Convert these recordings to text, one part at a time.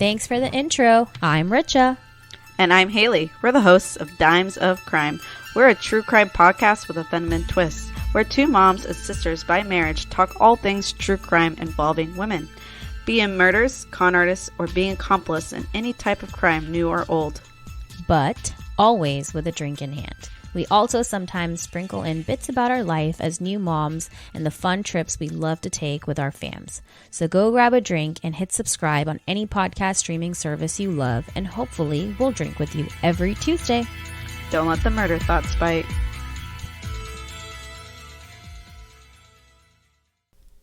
Thanks for the intro. I'm Richa. And I'm Haley. We're the hosts of Dimes of Crime. We're a true crime podcast with a feminine twist, where two moms and sisters by marriage talk all things true crime involving women, be it murders, con artists, or being accomplice in any type of crime, new or old. But always with a drink in hand. We also sometimes sprinkle in bits about our life as new moms and the fun trips we love to take with our fams. So go grab a drink and hit subscribe on any podcast streaming service you love, and hopefully we'll drink with you every Tuesday. Don't let the murder thoughts bite.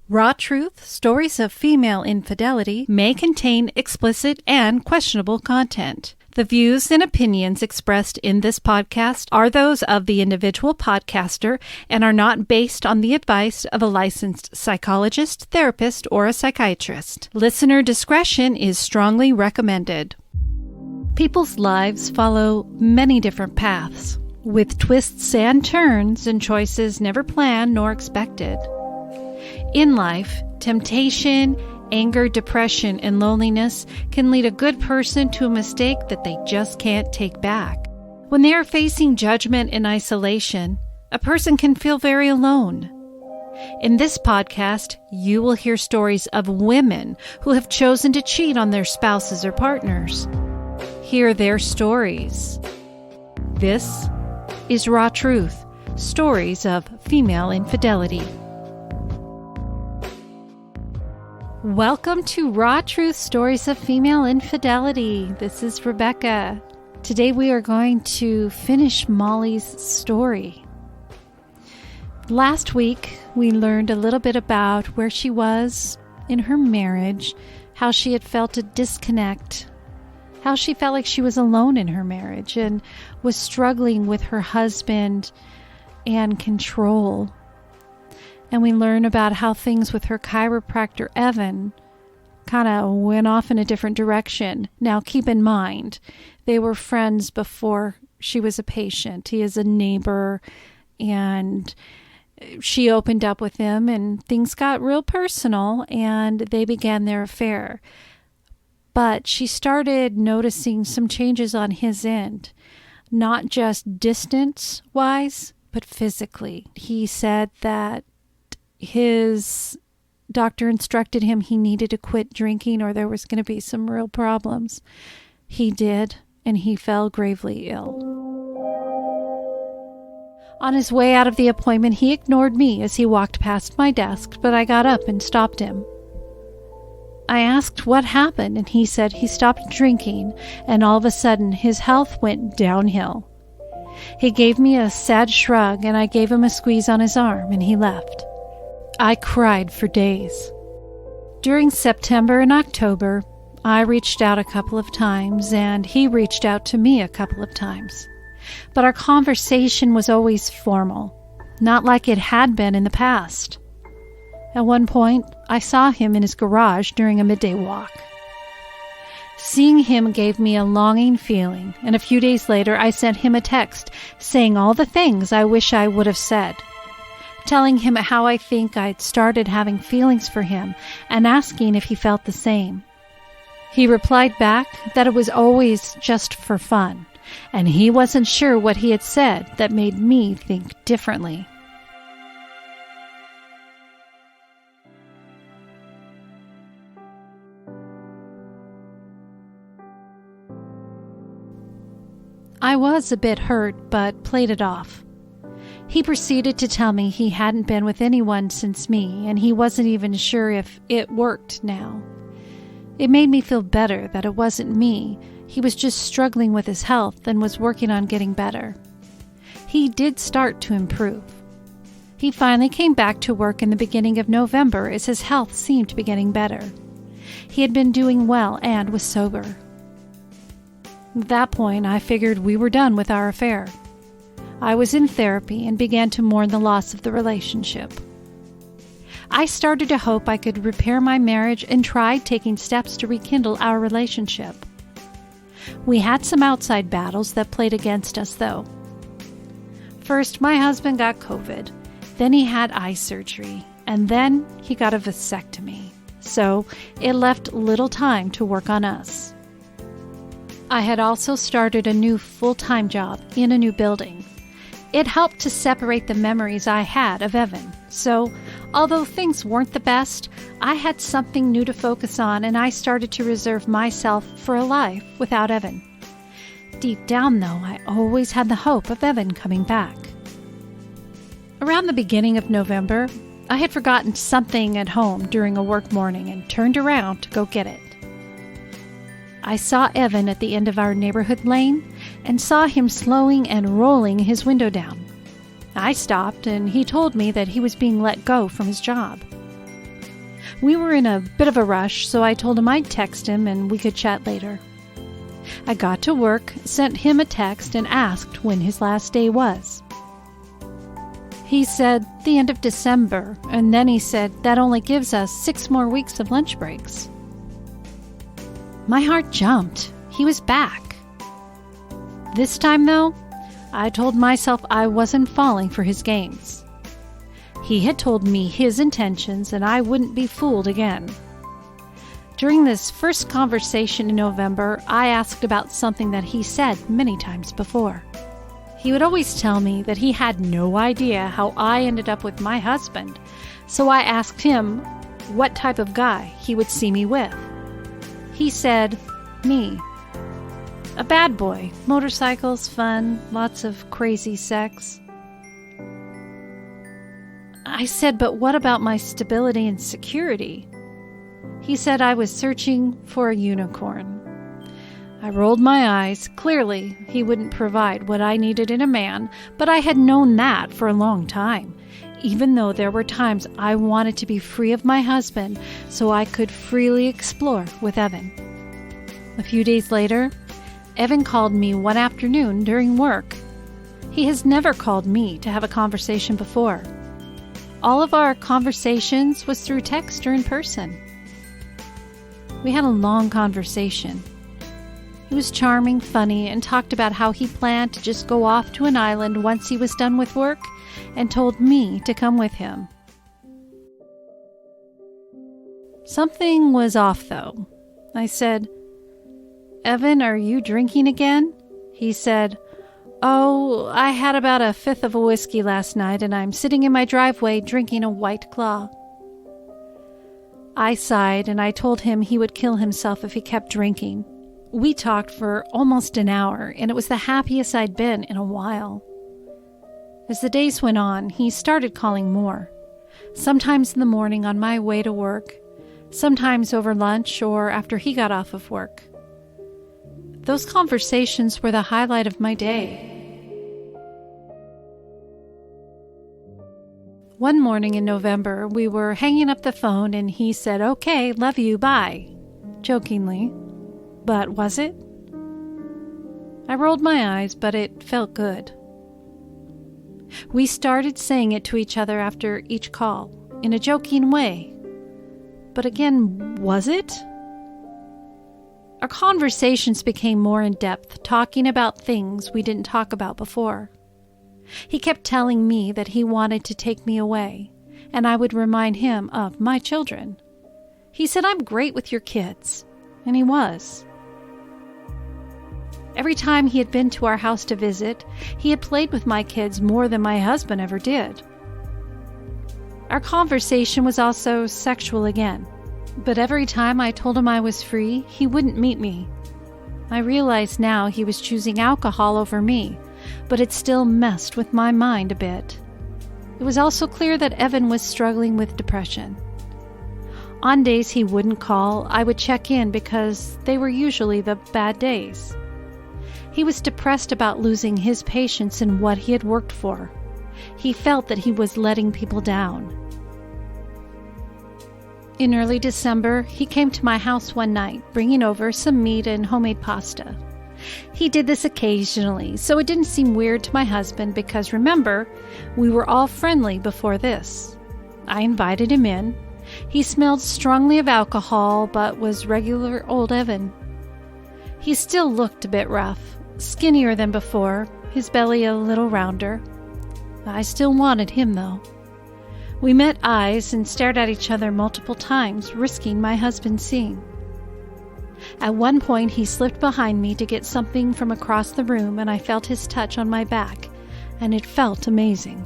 Raw Truth, Stories of Female Infidelity may contain explicit and questionable content. The views and opinions expressed in this podcast are those of the individual podcaster and are not based on the advice of a licensed psychologist, therapist, or a psychiatrist. Listener discretion is strongly recommended. People's lives follow many different paths, with twists and turns and choices never planned nor expected. In life, temptation, anger, depression, and loneliness can lead a good person to a mistake that they just can't take back. When they are facing judgment and isolation, a person can feel very alone. In this podcast, you will hear stories of women who have chosen to cheat on their spouses or partners. Hear their stories. This is Raw Truth, Stories of Female Infidelity. Welcome to Raw Truth, Stories of Female Infidelity. This is Rebecca. Today we are going to finish Molly's story. Last week we learned a little bit about where she was in her marriage, how she had felt a disconnect, how she felt like she was alone in her marriage and was struggling with her husband and control. And we learn about how things with her chiropractor, Evan, kind of went off in a different direction. Now, keep in mind, they were friends before she was a patient. He is a neighbor, and she opened up with him, and things got real personal, and they began their affair. But she started noticing some changes on his end, not just distance-wise, but physically. He said that his doctor instructed him he needed to quit drinking or there was going to be some real problems. He did, and he fell gravely ill. On his way out of the appointment, he ignored me as he walked past my desk, but I got up and stopped him. I asked what happened, and he said he stopped drinking, and all of a sudden his health went downhill. He gave me a sad shrug, and I gave him a squeeze on his arm, and he left. I cried for days. During September and October, I reached out a couple of times, and he reached out to me a couple of times. But our conversation was always formal, not like it had been in the past. At one point, I saw him in his garage during a midday walk. Seeing him gave me a longing feeling, and a few days later I sent him a text saying all the things I wish I would have said, telling him how I think I'd started having feelings for him and asking if he felt the same. He replied back that it was always just for fun, and he wasn't sure what he had said that made me think differently. I was a bit hurt, but played it off. He proceeded to tell me he hadn't been with anyone since me, and he wasn't even sure if it worked now. It made me feel better that it wasn't me. He was just struggling with his health and was working on getting better. He did start to improve. He finally came back to work in the beginning of November as his health seemed to be getting better. He had been doing well and was sober. At that point, I figured we were done with our affair. I was in therapy and began to mourn the loss of the relationship. I started to hope I could repair my marriage and tried taking steps to rekindle our relationship. We had some outside battles that played against us, though. First, my husband got COVID. Then he had eye surgery. And then he got a vasectomy. so it left little time to work on us. I had also started a new full-time job in a new building. It helped to separate the memories I had of Evan, so although things weren't the best, I had something new to focus on, and I started to reserve myself for a life without Evan. Deep down, though, I always had the hope of Evan coming back. Around the beginning of November, I had forgotten something at home during a work morning and turned around to go get it. I saw Evan at the end of our neighborhood lane and saw him slowing and rolling his window down. I stopped, and he told me that he was being let go from his job. We were in a bit of a rush, so I told him I'd text him and we could chat later. I got to work, sent him a text, and asked when his last day was. He said the end of December, and then he said that only gives us 6 more weeks of lunch breaks. My heart jumped. He was back. This time, though, I told myself I wasn't falling for his games. He had told me his intentions, and I wouldn't be fooled again. During this first conversation in November, I asked about something that he said many times before. He would always tell me that he had no idea how I ended up with my husband, so I asked him what type of guy he would see me with. He said, me. A bad boy, motorcycles, fun, lots of crazy sex. I said, but what about my stability and security? He said I was searching for a unicorn. I rolled my eyes. Clearly, he wouldn't provide what I needed in a man, but I had known that for a long time, even though there were times I wanted to be free of my husband so I could freely explore with Evan. A few days later, Evan called me one afternoon during work. He has never called me to have a conversation before. All of our conversations was through text or in person. We had a long conversation. He was charming, funny, and talked about how he planned to just go off to an island once he was done with work and told me to come with him. Something was off, though. I said, Evan, are you drinking again? He said, oh, I had about a 1/5 of a whiskey last night, and I'm sitting in my driveway drinking a White Claw. I sighed, and I told him he would kill himself if he kept drinking. We talked for almost an hour, and it was the happiest I'd been in a while. As the days went on, he started calling more, sometimes in the morning on my way to work, sometimes over lunch or after he got off of work. Those conversations were the highlight of my day. One morning in November, we were hanging up the phone, and he said, okay, love you, bye, jokingly. But was it? I rolled my eyes, but it felt good. We started saying it to each other after each call, in a joking way. But again, was it? Our conversations became more in-depth, talking about things we didn't talk about before. He kept telling me that he wanted to take me away, and I would remind him of my children. He said, I'm great with your kids, and he was. Every time he had been to our house to visit, he had played with my kids more than my husband ever did. Our conversation was also sexual again, but every time I told him I was free, he wouldn't meet me. I realized now he was choosing alcohol over me, but it still messed with my mind a bit. It was also clear that Evan was struggling with depression. On days he wouldn't call, I would check in because they were usually the bad days. He was depressed about losing his patience in what he had worked for. He felt that he was letting people down. In early December, he came to my house one night, bringing over some meat and homemade pasta. He did this occasionally, so it didn't seem weird to my husband because, remember, we were all friendly before this. I invited him in. He smelled strongly of alcohol, but was regular old Evan. He still looked a bit rough, skinnier than before, his belly a little rounder. I still wanted him, though. We met eyes and stared at each other multiple times, risking my husband seeing. At one point, he slipped behind me to get something from across the room, and I felt his touch on my back, and it felt amazing.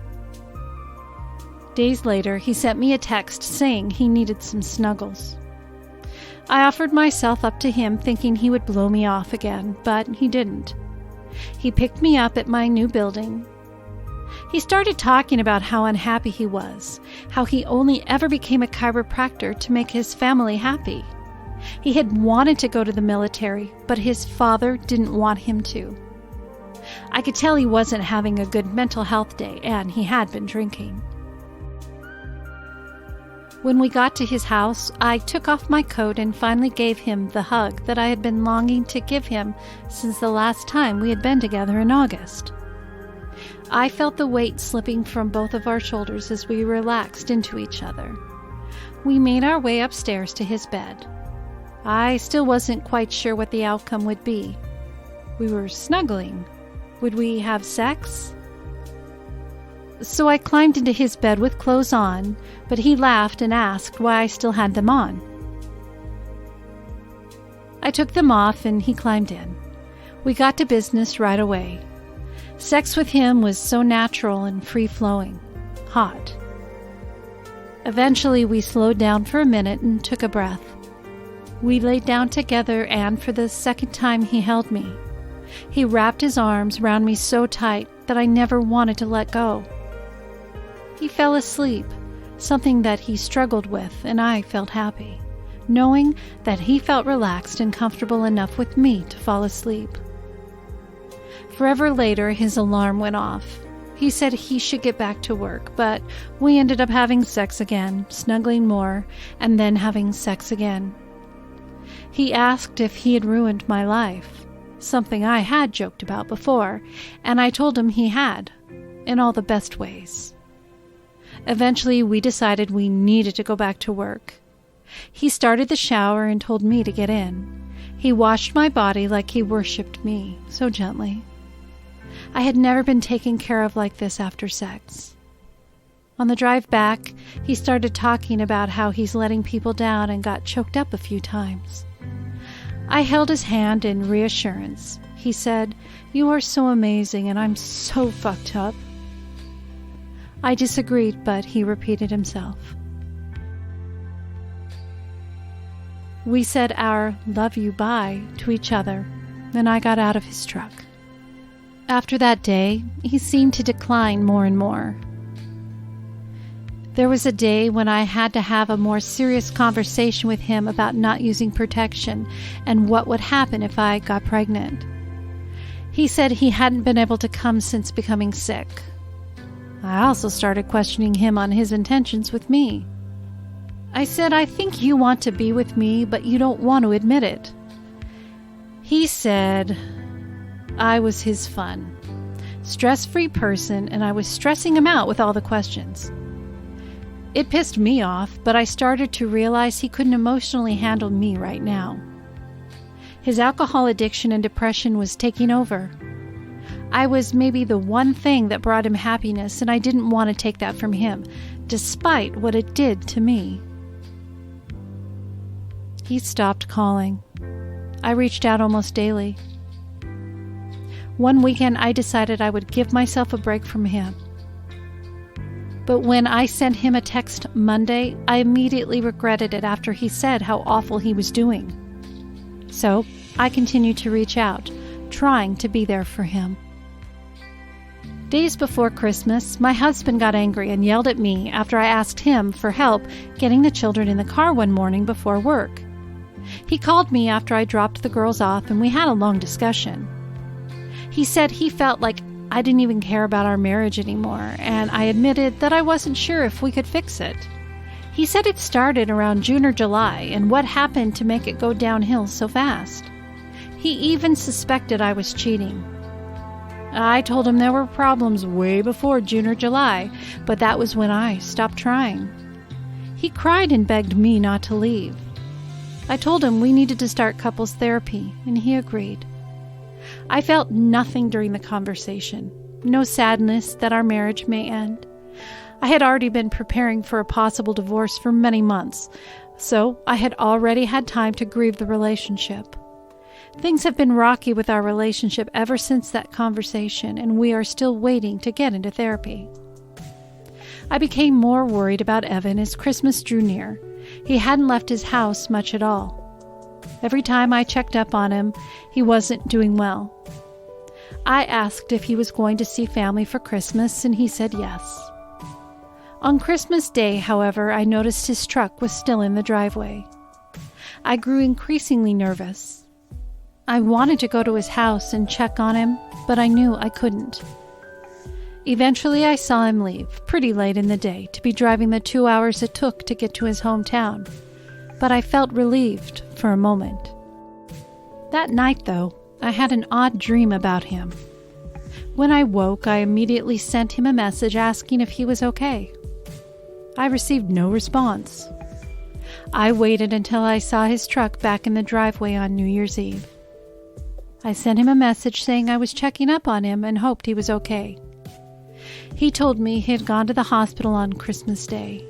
Days later, he sent me a text saying he needed some snuggles. I offered myself up to him thinking he would blow me off again, but he didn't. He picked me up at my new building. He started talking about how unhappy he was, how he only ever became a chiropractor to make his family happy. He had wanted to go to the military, but his father didn't want him to. I could tell he wasn't having a good mental health day, and he had been drinking. When we got to his house, I took off my coat and finally gave him the hug that I had been longing to give him since the last time we had been together in August. I felt the weight slipping from both of our shoulders as we relaxed into each other. We made our way upstairs to his bed. I still wasn't quite sure what the outcome would be. We were snuggling. Would we have sex? So I climbed into his bed with clothes on, but he laughed and asked why I still had them on. I took them off and he climbed in. We got to business right away. Sex with him was so natural and free-flowing, hot. Eventually, we slowed down for a minute and took a breath. We laid down together, and for the second time, he held me. He wrapped his arms around me so tight that I never wanted to let go. He fell asleep, something that he struggled with, and I felt happy, knowing that he felt relaxed and comfortable enough with me to fall asleep. Forever later, his alarm went off. He said he should get back to work, but we ended up having sex again, snuggling more, and then having sex again. He asked if he had ruined my life, something I had joked about before, and I told him he had, in all the best ways. Eventually, we decided we needed to go back to work. He started the shower and told me to get in. He washed my body like he worshipped me, so gently. I had never been taken care of like this after sex. On the drive back, he started talking about how he's letting people down and got choked up a few times. I held his hand in reassurance. He said, "You are so amazing and I'm so fucked up." I disagreed, but he repeated himself. We said our "love you bye" to each other, and I got out of his truck. After that day, he seemed to decline more and more. There was a day when I had to have a more serious conversation with him about not using protection and what would happen if I got pregnant. He said he hadn't been able to come since becoming sick. I also started questioning him on his intentions with me. I said, "I think you want to be with me, but you don't want to admit it." He said I was his fun, stress-free person, and I was stressing him out with all the questions. It pissed me off, but I started to realize he couldn't emotionally handle me right now. His alcohol addiction and depression was taking over. I was maybe the one thing that brought him happiness, and I didn't want to take that from him, despite what it did to me. He stopped calling. I reached out almost daily. One weekend, I decided I would give myself a break from him. But when I sent him a text Monday, I immediately regretted it after he said how awful he was doing. So I continued to reach out, trying to be there for him. Days before Christmas, my husband got angry and yelled at me after I asked him for help getting the children in the car one morning before work. He called me after I dropped the girls off and we had a long discussion. He said he felt like I didn't even care about our marriage anymore, and I admitted that I wasn't sure if we could fix it. He said it started around June or July, and what happened to make it go downhill so fast. He even suspected I was cheating. I told him there were problems way before June or July, but that was when I stopped trying. He cried and begged me not to leave. I told him we needed to start couples therapy, and he agreed. I felt nothing during the conversation, no sadness that our marriage may end. I had already been preparing for a possible divorce for many months, so I had already had time to grieve the relationship. Things have been rocky with our relationship ever since that conversation, and we are still waiting to get into therapy. I became more worried about Evan as Christmas drew near. He hadn't left his house much at all. Every time I checked up on him, he wasn't doing well. I asked if he was going to see family for Christmas, and he said yes. On Christmas Day, however, I noticed his truck was still in the driveway. I grew increasingly nervous. I wanted to go to his house and check on him, but I knew I couldn't. Eventually, I saw him leave, pretty late in the day, to be driving the 2 hours it took to get to his hometown. But I felt relieved for a moment. That night, though, I had an odd dream about him. When I woke, I immediately sent him a message asking if he was okay. I received no response. I waited until I saw his truck back in the driveway on New Year's Eve. I sent him a message saying I was checking up on him and hoped he was okay. He told me he had gone to the hospital on Christmas Day.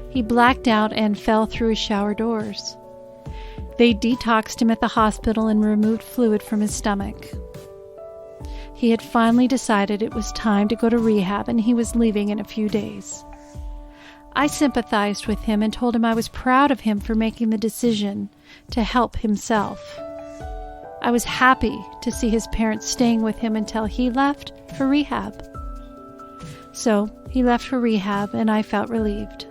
He blacked out and fell through his shower doors. They detoxed him at the hospital and removed fluid from his stomach. He had finally decided it was time to go to rehab, and he was leaving in a few days. I sympathized with him and told him I was proud of him for making the decision to help himself. I was happy to see his parents staying with him until he left for rehab. So he left for rehab, and I felt relieved.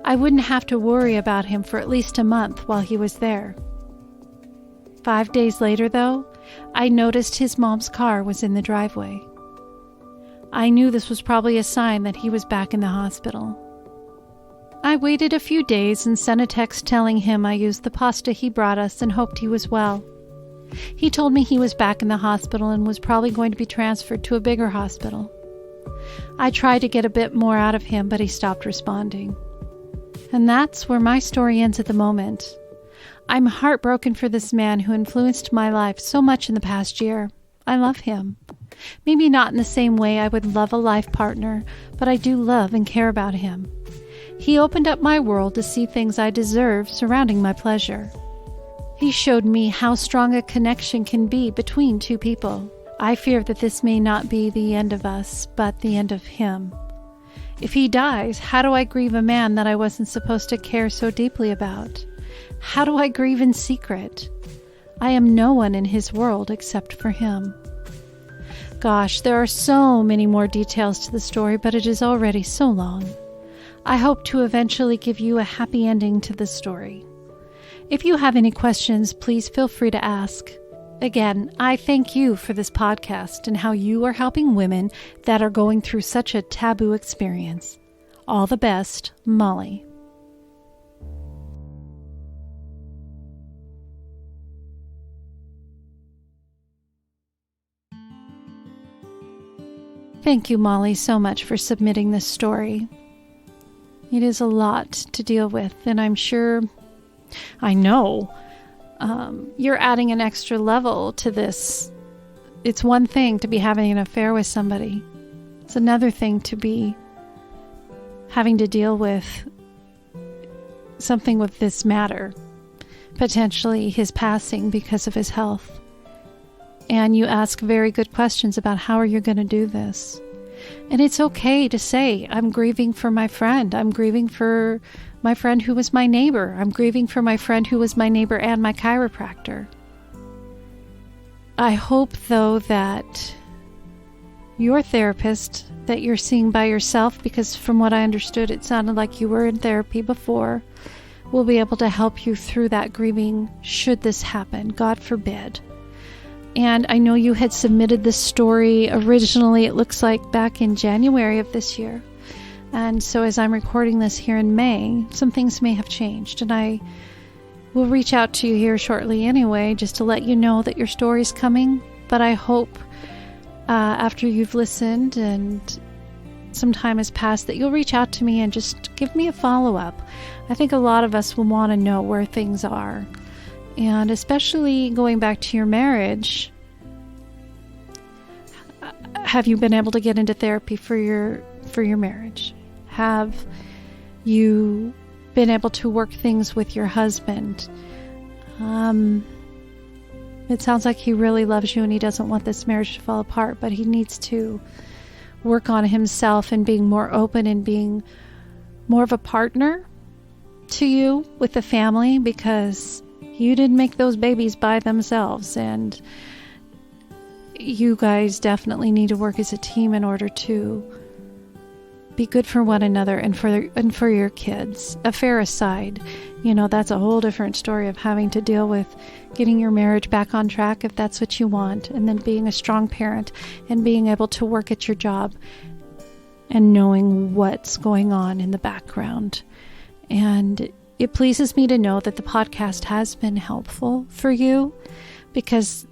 I wouldn't have to worry about him for at least a month while he was there. 5 days later, though, I noticed his mom's car was in the driveway. I knew this was probably a sign that he was back in the hospital. I waited a few days and sent a text telling him I used the pasta he brought us and hoped he was well. He told me he was back in the hospital and was probably going to be transferred to a bigger hospital. I tried to get a bit more out of him, but he stopped responding. And that's where my story ends at the moment. I'm heartbroken for this man who influenced my life so much in the past year. I love him. Maybe not in the same way I would love a life partner, but I do love and care about him. He opened up my world to see things I deserve surrounding my pleasure. He showed me how strong a connection can be between two people. I fear that this may not be the end of us, but the end of him. If he dies, how do I grieve a man that I wasn't supposed to care so deeply about? How do I grieve in secret? I am no one in his world except for him. Gosh, there are so many more details to the story, but it is already so long. I hope to eventually give you a happy ending to the story. If you have any questions, please feel free to ask. Again, I thank you for this podcast and how you are helping women that are going through such a taboo experience. All the best, Molly. Thank you, Molly, so much for submitting this story. It is a lot to deal with, and I know, you're adding an extra level to this. It's one thing to be having an affair with somebody. It's another thing to be having to deal with something with this matter, potentially his passing because of his health. And you ask very good questions about how are you going to do this. And it's okay to say, I'm grieving for my friend. I'm grieving for my friend who was my neighbor. I'm grieving for my friend who was my neighbor and my chiropractor. I hope, though, that your therapist that you're seeing by yourself, because from what I understood, it sounded like you were in therapy before, will be able to help you through that grieving should this happen, God forbid. And I know you had submitted this story originally, it looks like back in January of this year. And so as I'm recording this here in May, some things may have changed. And I will reach out to you here shortly anyway, just to let you know that your story's coming. But I hope after you've listened and some time has passed that you'll reach out to me and just give me a follow-up. I think a lot of us will want to know where things are. And especially going back to your marriage, have you been able to get into therapy for for your marriage? Have you been able to work things with your husband? It sounds like he really loves you and he doesn't want this marriage to fall apart, but he needs to work on himself and being more open and being more of a partner to you with the family, because you didn't make those babies by themselves, and you guys definitely need to work as a team in order to be good for one another and for your kids. Affair aside, that's a whole different story of having to deal with getting your marriage back on track if that's what you want, and then being a strong parent and being able to work at your job and knowing what's going on in the background. And it pleases me to know that the podcast has been helpful for you, because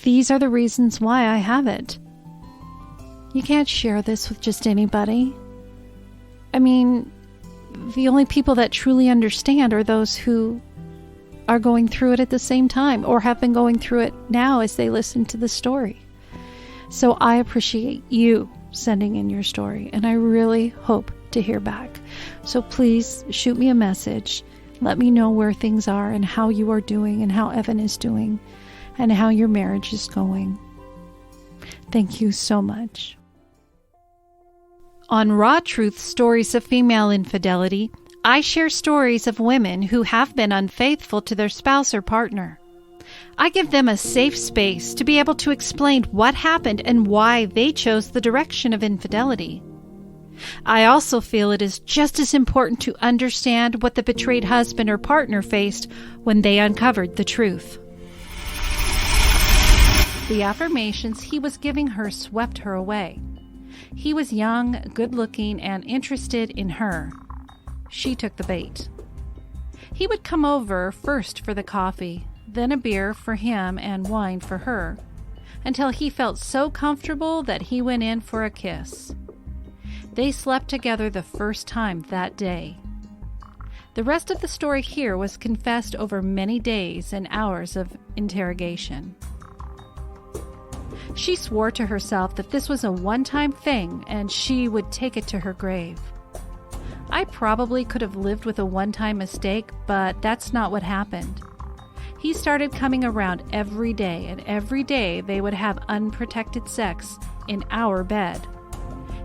these are the reasons why I have it. You can't share this with just anybody. I mean, the only people that truly understand are those who are going through it at the same time or have been going through it now as they listen to the story. So I appreciate you sending in your story, and I really hope to hear back. So please shoot me a message. Let me know where things are and how you are doing and how Evan is doing and how your marriage is going. Thank you so much. On Raw Truth Stories of Female Infidelity, I share stories of women who have been unfaithful to their spouse or partner. I give them a safe space to be able to explain what happened and why they chose the direction of infidelity. I also feel it is just as important to understand what the betrayed husband or partner faced when they uncovered the truth. The affirmations he was giving her swept her away. He was young, good-looking, and interested in her. She took the bait. He would come over first for the coffee, then a beer for him and wine for her, until he felt so comfortable that he went in for a kiss. They slept together the first time that day. The rest of the story here was confessed over many days and hours of interrogation. She swore to herself that this was a one-time thing and she would take it to her grave. I probably could have lived with a one-time mistake, but that's not what happened. He started coming around every day, and every day they would have unprotected sex in our bed.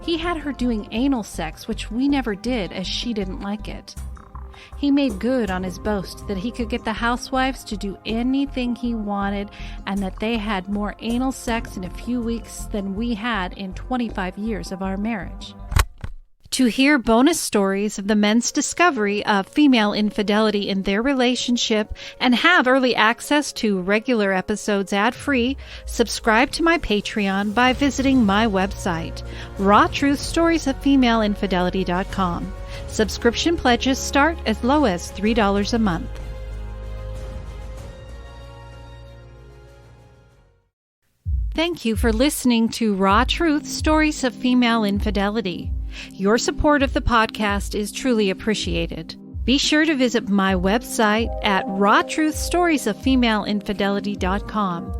He had her doing anal sex, which we never did as she didn't like it. He made good on his boast that he could get the housewives to do anything he wanted and that they had more anal sex in a few weeks than we had in 25 years of our marriage. To hear bonus stories of the men's discovery of female infidelity in their relationship and have early access to regular episodes ad-free, subscribe to my Patreon by visiting my website, rawtruthstoriesoffemaleinfidelity.com. Subscription pledges start as low as $3 a month. Thank you for listening to Raw Truth Stories of Female Infidelity. Your support of the podcast is truly appreciated. Be sure to visit my website at rawtruthstoriesoffemaleinfidelity.com.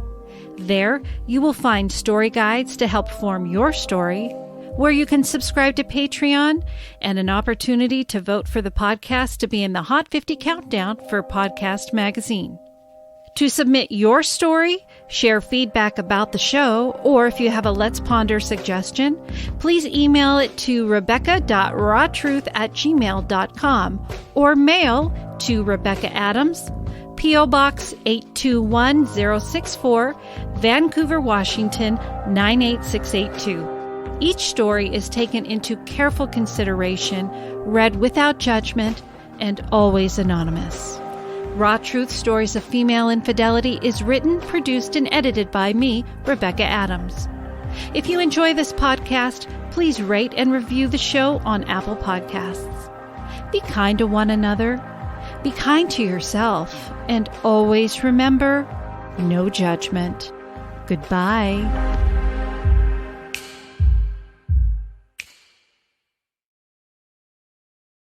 There, you will find story guides to help form your story, where you can subscribe to Patreon, and an opportunity to vote for the podcast to be in the Hot 50 Countdown for Podcast Magazine. To submit your story, share feedback about the show, or if you have a Let's Ponder suggestion, please email it to rebecca.rawtruth@gmail.com or mail to Rebecca Adams, P.O. Box 821064, Vancouver, Washington 98682. Each story is taken into careful consideration, read without judgment, and always anonymous. Raw Truth Stories of Female Infidelity is written, produced, and edited by me, Rebecca Adams. If you enjoy this podcast, please rate and review the show on Apple Podcasts. Be kind to one another, be kind to yourself, and always remember, no judgment. Goodbye.